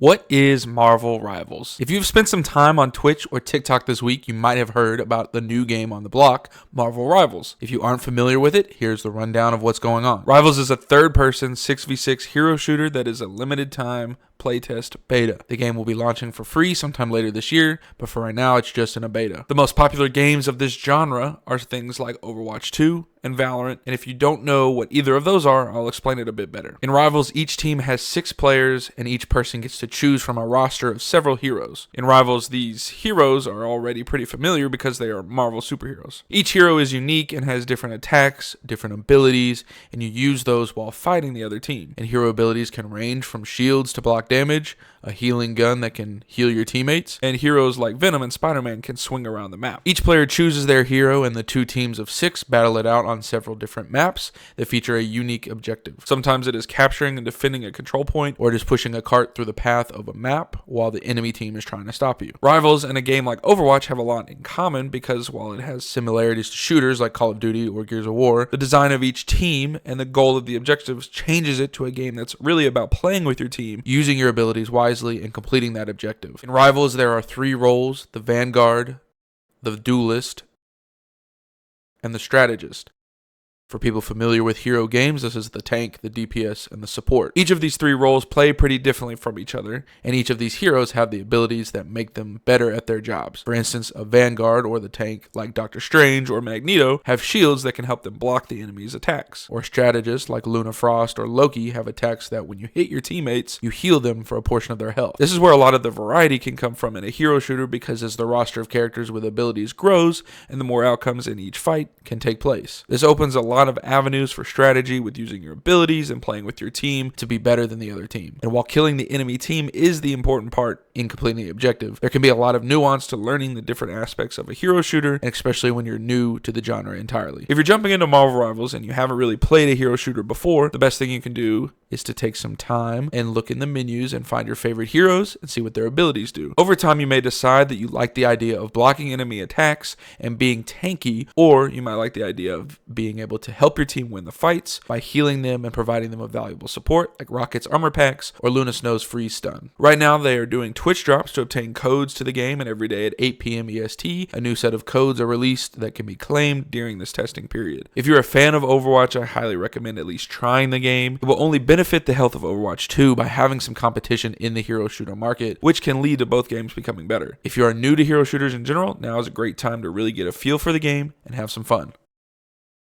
What is Marvel Rivals? If you've spent some time on Twitch or TikTok this week, you might have heard about the new game on the block, Marvel Rivals. If you aren't familiar with it, here's the rundown of what's going on. Rivals is a third-person 6v6 hero shooter that is a limited-time playtest beta. The game will be launching for free sometime later this year, but for right now, it's just in a beta. The most popular games of this genre are things like Overwatch 2 and Valorant, and if you don't know what either of those are, I'll explain it a bit better. In Rivals, each team has 6 players, and each person gets to choose from a roster of several heroes. In Rivals, these heroes are already pretty familiar because they are Marvel superheroes. Each hero is unique and has different attacks, different abilities, and you use those while fighting the other team. And hero abilities can range from shields to block damage, a healing gun that can heal your teammates, and heroes like Venom and Spider-Man can swing around the map. Each player chooses their hero, and the 2 teams of 6 battle it out on several different maps that feature a unique objective. Sometimes it is capturing and defending a control point, or it is pushing a cart through the path of a map while the enemy team is trying to stop you. Rivals and a game like Overwatch have a lot in common because while it has similarities to shooters like Call of Duty or Gears of War, the design of each team and the goal of the objectives changes it to a game that's really about playing with your team, using your abilities wisely, and completing that objective. In Rivals, there are 3 roles: the Vanguard, the Duelist, and the Strategist. For people familiar with hero games, this is the tank, the DPS, and the support. Each of these 3 roles play pretty differently from each other, and each of these heroes have the abilities that make them better at their jobs. For instance, a Vanguard or the tank, like Doctor Strange or Magneto, have shields that can help them block the enemy's attacks. Or strategists like Luna Frost or Loki have attacks that when you hit your teammates, you heal them for a portion of their health. This is where a lot of the variety can come from in a hero shooter, because as the roster of characters with abilities grows, and the more outcomes in each fight can take place. This opens a lot of avenues for strategy with using your abilities and playing with your team to be better than the other team. And while killing the enemy team is the important part in completing the objective, there can be a lot of nuance to learning the different aspects of a hero shooter, and especially when you're new to the genre entirely. If you're jumping into Marvel Rivals and you haven't really played a hero shooter before, the best thing you can do is to take some time and look in the menus and find your favorite heroes and see what their abilities do. Over time, you may decide that you like the idea of blocking enemy attacks and being tanky, or you might like the idea of being able to help your team win the fights by healing them and providing them with valuable support like Rocket's armor packs or Luna Snow's freeze stun. Right now, they are doing Twitch drops to obtain codes to the game, and every day at 8 p.m. EST, a new set of codes are released that can be claimed during this testing period. If you're a fan of Overwatch, I highly recommend at least trying the game. It will only benefit the health of Overwatch 2 by having some competition in the hero shooter market, which can lead to both games becoming better. If you are new to hero shooters in general, now is a great time to really get a feel for the game and have some fun.